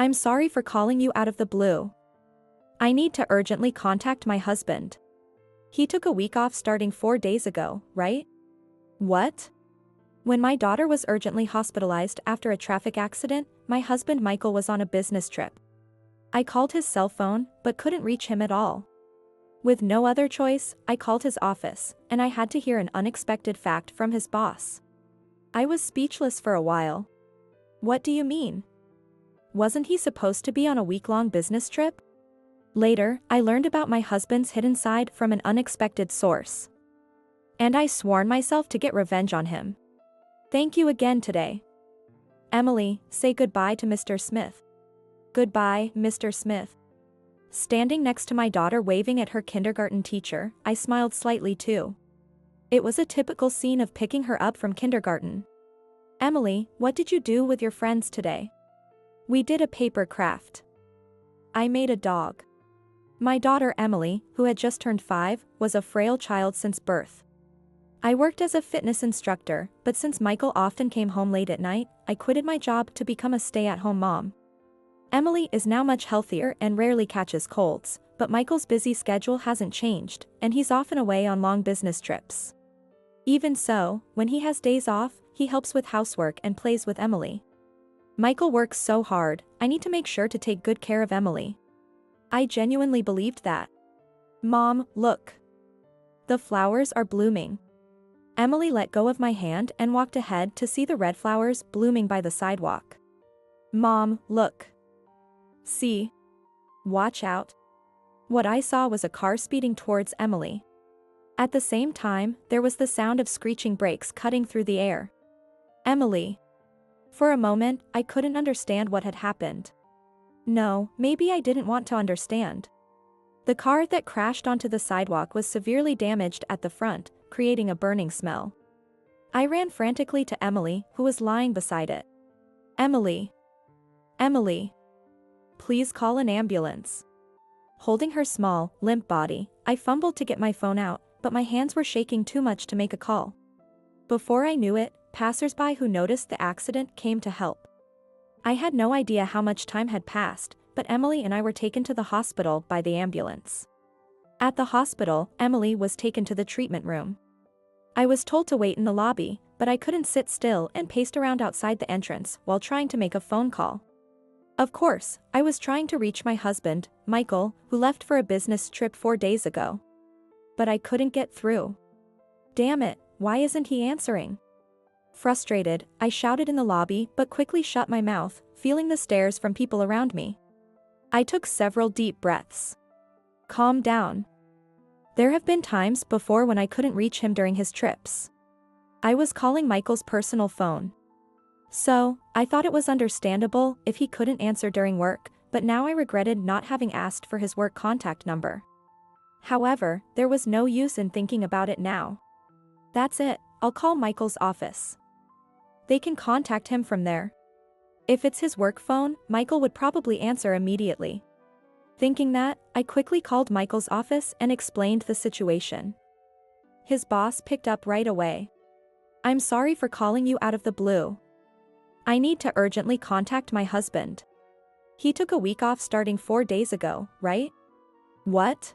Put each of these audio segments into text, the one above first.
I'm sorry for calling you out of the blue. I need to urgently contact my husband. He took a week off starting 4 days ago, right? What? When my daughter was urgently hospitalized after a traffic accident, my husband Michael was on a business trip. I called his cell phone, but couldn't reach him at all. With no other choice, I called his office, and I had to hear an unexpected fact from his boss. I was speechless for a while. What do you mean? Wasn't he supposed to be on a week-long business trip? Later, I learned about my husband's hidden side from an unexpected source. And I sworn myself to get revenge on him. Thank you again today. Emily, say goodbye to Mr. Smith. Goodbye, Mr. Smith. Standing next to my daughter waving at her kindergarten teacher, I smiled slightly too. It was a typical scene of picking her up from kindergarten. Emily, what did you do with your friends today? We did a paper craft. I made a dog. My daughter Emily, who had just turned 5, was a frail child since birth. I worked as a fitness instructor, but since Michael often came home late at night, I quitted my job to become a stay-at-home mom. Emily is now much healthier and rarely catches colds, but Michael's busy schedule hasn't changed, and he's often away on long business trips. Even so, when he has days off, he helps with housework and plays with Emily. Michael works so hard, I need to make sure to take good care of Emily. I genuinely believed that. Mom, look. The flowers are blooming. Emily let go of my hand and walked ahead to see the red flowers blooming by the sidewalk. Mom, look. See? Watch out. What I saw was a car speeding towards Emily. At the same time, there was the sound of screeching brakes cutting through the air. Emily. For a moment, I couldn't understand what had happened. No, maybe I didn't want to understand. The car that crashed onto the sidewalk was severely damaged at the front, creating a burning smell. I ran frantically to Emily, who was lying beside it. Emily. Emily. Please call an ambulance. Holding her small, limp body, I fumbled to get my phone out, but my hands were shaking too much to make a call. Before I knew it, passers-by who noticed the accident came to help. I had no idea how much time had passed, but Emily and I were taken to the hospital by the ambulance. At the hospital, Emily was taken to the treatment room. I was told to wait in the lobby, but I couldn't sit still and paced around outside the entrance while trying to make a phone call. Of course, I was trying to reach my husband, Michael, who left for a business trip 4 days ago. But I couldn't get through. Damn it, why isn't he answering? Frustrated, I shouted in the lobby but quickly shut my mouth, feeling the stares from people around me. I took several deep breaths. Calm down. There have been times before when I couldn't reach him during his trips. I was calling Michael's personal phone. So, I thought it was understandable if he couldn't answer during work, but now I regretted not having asked for his work contact number. However, there was no use in thinking about it now. That's it, I'll call Michael's office. They can contact him from there. If it's his work phone, Michael would probably answer immediately. Thinking that, I quickly called Michael's office and explained the situation. His boss picked up right away. I'm sorry for calling you out of the blue. I need to urgently contact my husband. He took a week off starting 4 days ago, right? What?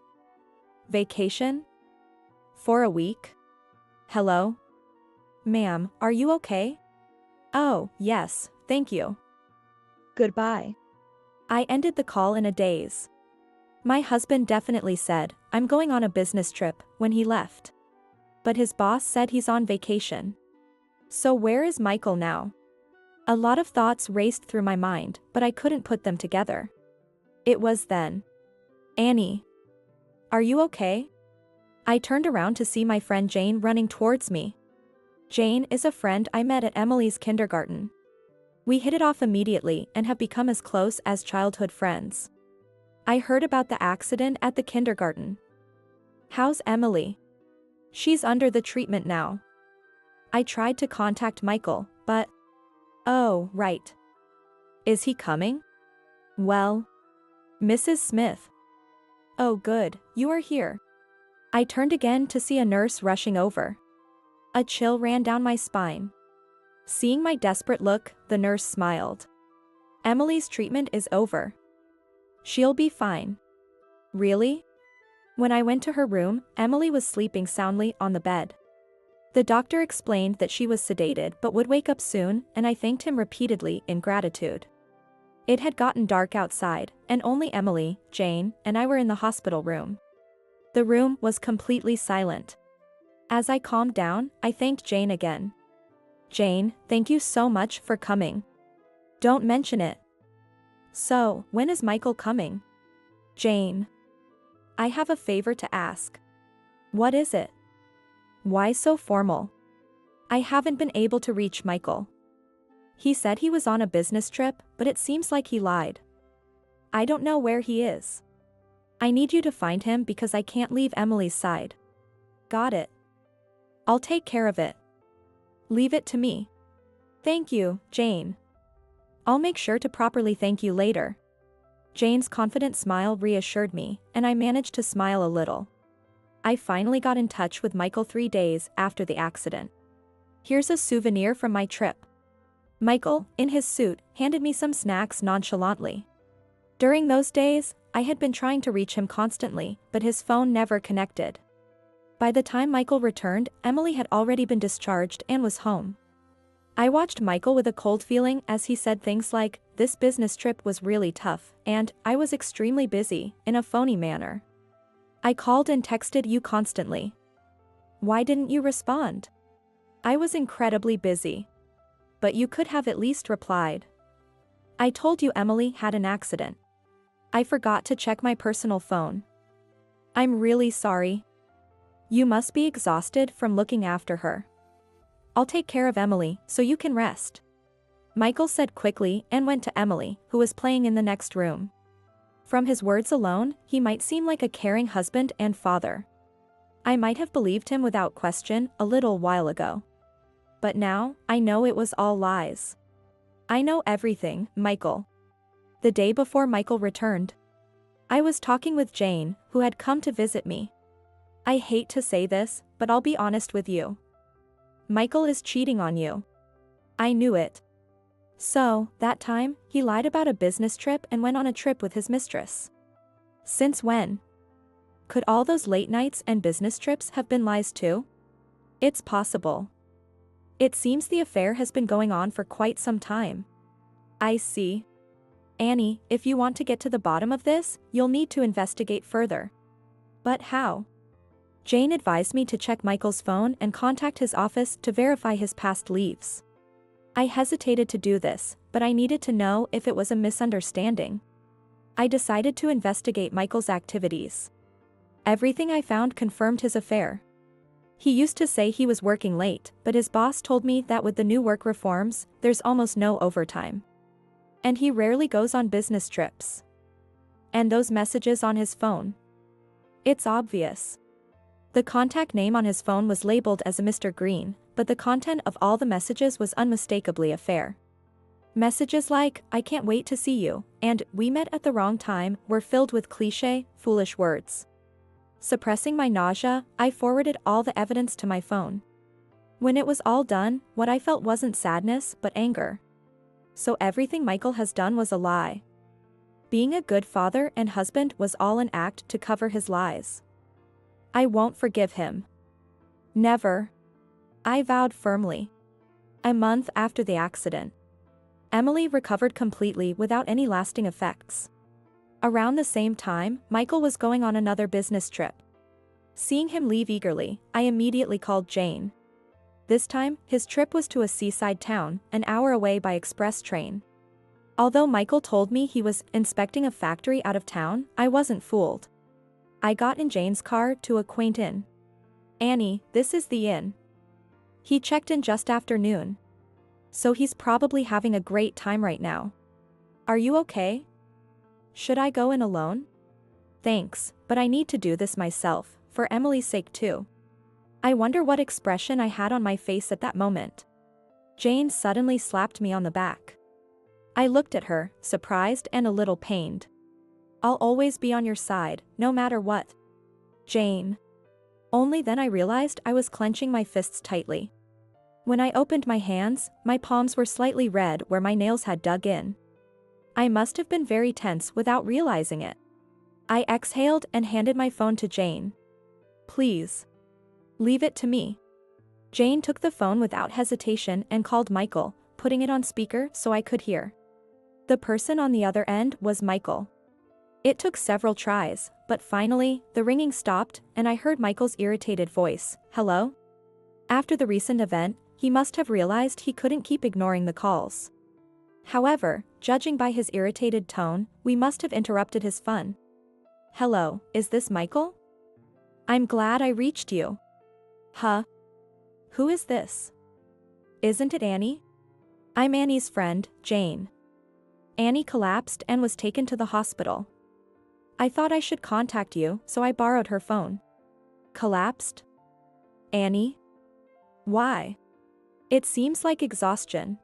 Vacation? For a week? Hello? Ma'am, are you okay? Oh, yes, thank you. Goodbye. I ended the call in a daze. My husband definitely said, I'm going on a business trip, when he left. But his boss said he's on vacation. So where is Michael now? A lot of thoughts raced through my mind, but I couldn't put them together. It was then. Annie. Are you okay? I turned around to see my friend Jane running towards me. Jane is a friend I met at Emily's kindergarten. We hit it off immediately and have become as close as childhood friends. I heard about the accident at the kindergarten. How's Emily? She's under the treatment now. I tried to contact Michael, but... Oh, right. Is he coming? Well... Mrs. Smith. Oh good, you are here. I turned again to see a nurse rushing over. A chill ran down my spine. Seeing my desperate look, the nurse smiled. Emily's treatment is over. She'll be fine. Really? When I went to her room, Emily was sleeping soundly on the bed. The doctor explained that she was sedated but would wake up soon, and I thanked him repeatedly in gratitude. It had gotten dark outside, and only Emily, Jane, and I were in the hospital room. The room was completely silent. As I calmed down, I thanked Jane again. "Jane, thank you so much for coming. Don't mention it." "So, when is Michael coming?" "Jane. I have a favor to ask." "What is it?" "Why so formal?" "I haven't been able to reach Michael. He said he was on a business trip, but it seems like he lied. I don't know where he is. I need you to find him because I can't leave Emily's side." "Got it. I'll take care of it. Leave it to me." "Thank you, Jane. I'll make sure to properly thank you later." Jane's confident smile reassured me, and I managed to smile a little. I finally got in touch with Michael 3 days after the accident. "Here's a souvenir from my trip." Michael, in his suit, handed me some snacks nonchalantly. During those days, I had been trying to reach him constantly, but his phone never connected. By the time Michael returned, Emily had already been discharged and was home. I watched Michael with a cold feeling as he said things like, "This business trip was really tough," and "I was extremely busy," in a phony manner. "I called and texted you constantly. Why didn't you respond?" "I was incredibly busy. But you could have at least replied. I told you Emily had an accident. I forgot to check my personal phone. I'm really sorry. You must be exhausted from looking after her. I'll take care of Emily so you can rest." Michael said quickly and went to Emily, who was playing in the next room. From his words alone, he might seem like a caring husband and father. I might have believed him without question a little while ago. But now, I know it was all lies. I know everything, Michael. The day before Michael returned, I was talking with Jane, who had come to visit me. I hate to say this, but I'll be honest with you. Michael is cheating on you. I knew it. So, that time, he lied about a business trip and went on a trip with his mistress. Since when? Could all those late nights and business trips have been lies too? It's possible. It seems the affair has been going on for quite some time. I see. Annie, if you want to get to the bottom of this, you'll need to investigate further. But how? Jane advised me to check Michael's phone and contact his office to verify his past leaves. I hesitated to do this, but I needed to know if it was a misunderstanding. I decided to investigate Michael's activities. Everything I found confirmed his affair. He used to say he was working late, but his boss told me that with the new work reforms, there's almost no overtime. And he rarely goes on business trips. And those messages on his phone. It's obvious. The contact name on his phone was labeled as a Mr. Green, but the content of all the messages was unmistakably affair. Messages like, "I can't wait to see you," and "We met at the wrong time," were filled with cliché, foolish words. Suppressing my nausea, I forwarded all the evidence to my phone. When it was all done, what I felt wasn't sadness but anger. So everything Michael has done was a lie. Being a good father and husband was all an act to cover his lies. I won't forgive him. Never. I vowed firmly. A month after the accident, Emily recovered completely without any lasting effects. Around the same time, Michael was going on another business trip. Seeing him leave eagerly, I immediately called Jane. This time, his trip was to a seaside town, an hour away by express train. Although Michael told me he was inspecting a factory out of town, I wasn't fooled. I got in Jane's car to a quaint inn. "Annie, this is the inn." He checked in just after noon. So he's probably having a great time right now. "Are you okay? Should I go in alone?" "Thanks, but I need to do this myself, for Emily's sake too." I wonder what expression I had on my face at that moment. Jane suddenly slapped me on the back. I looked at her, surprised and a little pained. "I'll always be on your side, no matter what." "Jane." Only then I realized I was clenching my fists tightly. When I opened my hands, my palms were slightly red where my nails had dug in. I must have been very tense without realizing it. I exhaled and handed my phone to Jane. Please. Leave it to me. Jane took the phone without hesitation and called Michael, putting it on speaker so I could hear. The person on the other end was Michael. It took several tries, but finally, the ringing stopped and I heard Michael's irritated voice, "Hello?" After the recent event, he must have realized he couldn't keep ignoring the calls. However, judging by his irritated tone, we must have interrupted his fun. "Hello, is this Michael? I'm glad I reached you." "Huh? Who is this?" "Isn't it Annie?" "I'm Annie's friend, Jane. Annie collapsed and was taken to the hospital. I thought I should contact you, so I borrowed her phone." "Collapsed? Annie? Why?" "It seems like exhaustion.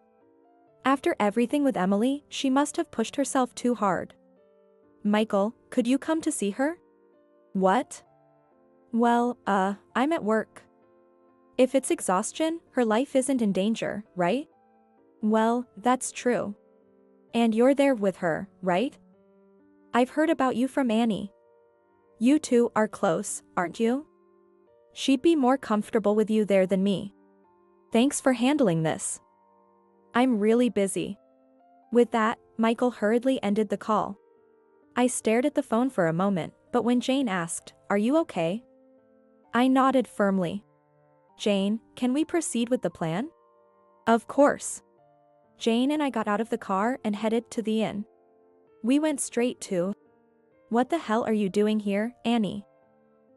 After everything with Emily, she must have pushed herself too hard." "Michael, could you come to see her?" "What?" "Well, I'm at work." "If it's exhaustion, her life isn't in danger, right?" "Well, that's true. And you're there with her, right?" "I've heard about you from Annie. You two are close, aren't you?" "She'd be more comfortable with you there than me. Thanks for handling this. I'm really busy." With that, Michael hurriedly ended the call. I stared at the phone for a moment, but when Jane asked, "Are you okay?" I nodded firmly. "Jane, can we proceed with the plan?" "Of course." Jane and I got out of the car and headed to the inn. We went straight to, "What the hell are you doing here, Annie?"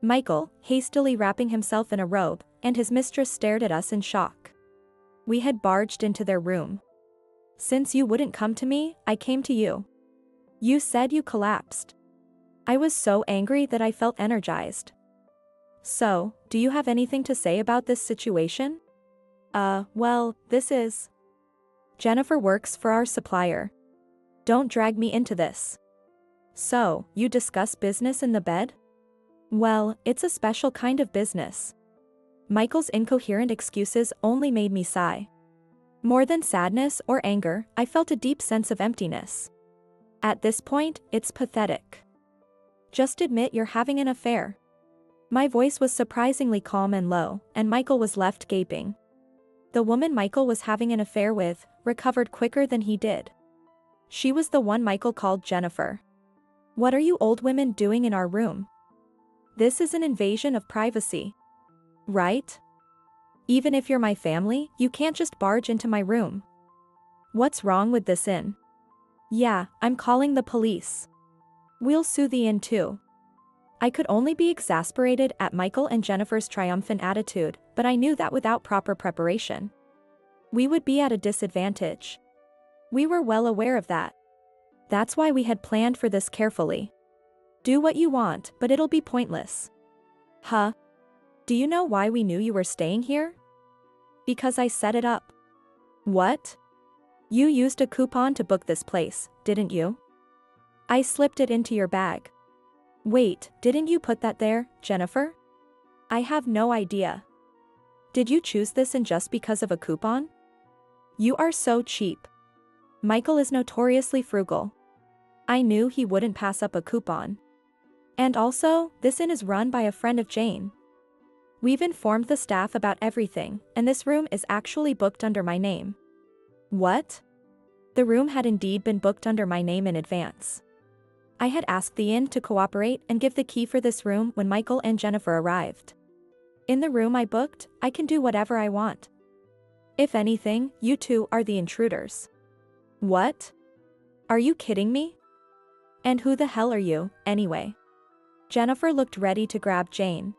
Michael, hastily wrapping himself in a robe, and his mistress stared at us in shock. We had barged into their room. "Since you wouldn't come to me, I came to you. You said you collapsed." I was so angry that I felt energized. "So, do you have anything to say about this situation?" Well, this is. Jennifer works for our supplier. Don't drag me into this." "So, you discuss business in the bed?" "Well, it's a special kind of business." Michael's incoherent excuses only made me sigh. More than sadness or anger, I felt a deep sense of emptiness. At this point, it's pathetic. "Just admit you're having an affair." My voice was surprisingly calm and low, and Michael was left gaping. The woman Michael was having an affair with recovered quicker than he did. She was the one Michael called Jennifer. "What are you old women doing in our room? This is an invasion of privacy. Right? Even if you're my family, you can't just barge into my room. What's wrong with this inn?" "Yeah, I'm calling the police. We'll sue the inn too." I could only be exasperated at Michael and Jennifer's triumphant attitude, but I knew that without proper preparation, we would be at a disadvantage. We were well aware of that. That's why we had planned for this carefully. "Do what you want, but it'll be pointless." "Huh? Do you know why we knew you were staying here?" "Because I set it up." "What? You used a coupon to book this place, didn't you?" "I slipped it into your bag." "Wait, didn't you put that there, Jennifer?" "I have no idea." "Did you choose this inn just because of a coupon?" "You are so cheap." Michael is notoriously frugal. I knew he wouldn't pass up a coupon. "And also, this inn is run by a friend of Jane. We've informed the staff about everything, and this room is actually booked under my name." "What?" The room had indeed been booked under my name in advance. I had asked the inn to cooperate and give the key for this room when Michael and Jennifer arrived. In the room I booked, I can do whatever I want. If anything, you two are the intruders. "What? Are you kidding me? And who the hell are you, anyway?" Jennifer looked ready to grab Jane.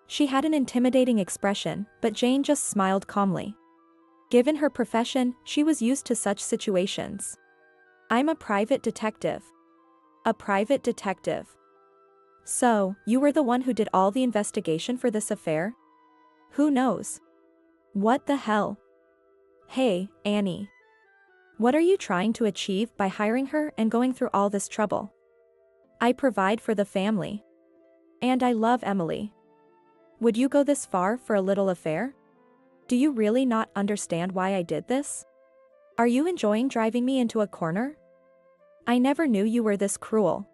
She had an intimidating expression, but Jane just smiled calmly. Given her profession, she was used to such situations. "I'm a private detective." "A private detective? So, you were the one who did all the investigation for this affair?" "Who knows? What the hell?" "Hey, Annie. What are you trying to achieve by hiring her and going through all this trouble?" "I provide for the family. And I love Emily. Would you go this far for a little affair? Do you really not understand why I did this? Are you enjoying driving me into a corner?" I never knew you were this cruel.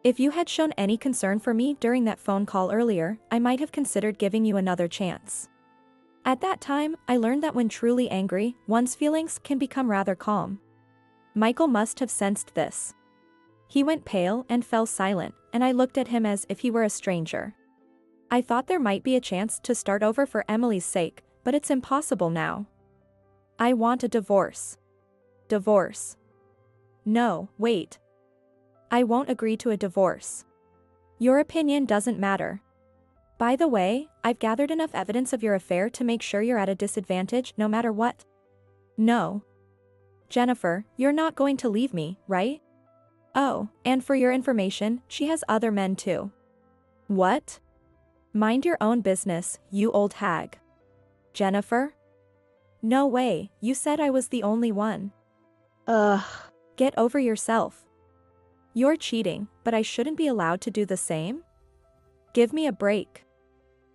If you had shown any concern for me during that phone call earlier, I might have considered giving you another chance. At that time, I learned that when truly angry, one's feelings can become rather calm. Michael must have sensed this. He went pale and fell silent, and I looked at him as if he were a stranger. I thought there might be a chance to start over for Emily's sake, but it's impossible now. I want a divorce. Divorce. No, wait. I won't agree to a divorce. Your opinion doesn't matter. By the way, I've gathered enough evidence of your affair to make sure you're at a disadvantage no matter what. No. Jennifer, you're not going to leave me, right? Oh, and for your information, she has other men too. What? Mind your own business, you old hag. Jennifer? No way, you said I was the only one. Ugh. Get over yourself. You're cheating, but I shouldn't be allowed to do the same? Give me a break.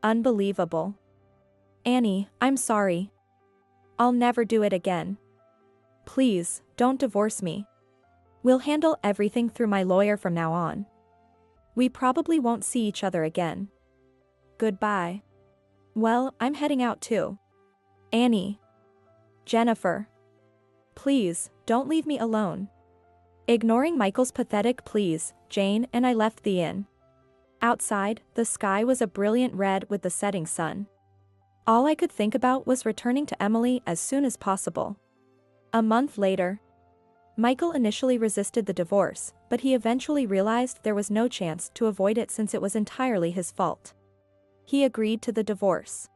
Unbelievable. Annie, I'm sorry. I'll never do it again. Please, don't divorce me. We'll handle everything through my lawyer from now on. We probably won't see each other again. Goodbye. Well, I'm heading out too. Annie. Jennifer. Please, don't leave me alone. Ignoring Michael's pathetic pleas, Jane and I left the inn. Outside, the sky was a brilliant red with the setting sun. All I could think about was returning to Emily as soon as possible. A month later, Michael initially resisted the divorce, but he eventually realized there was no chance to avoid it since it was entirely his fault. He agreed to the divorce.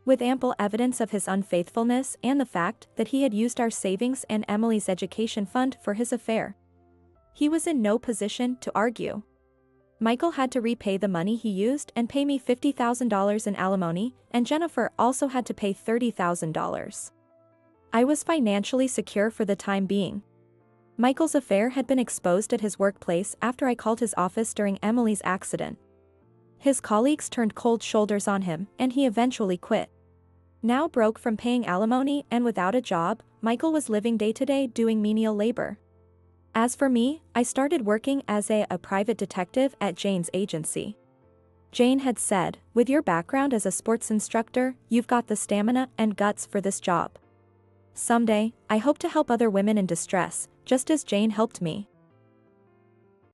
With ample evidence of his unfaithfulness and the fact that he had used our savings and Emily's education fund for his affair, he was in no position to argue. Michael had to repay the money he used and pay me $50,000 in alimony, and Jennifer also had to pay $30,000. I was financially secure for the time being. Michael's affair had been exposed at his workplace after I called his office during Emily's accident. His colleagues turned cold shoulders on him, and he eventually quit. Now broke from paying alimony and without a job, Michael was living day-to-day doing menial labor. As for me, I started working as a private detective at Jane's agency. Jane had said, with your background as a sports instructor, you've got the stamina and guts for this job. Someday, I hope to help other women in distress, just as Jane helped me.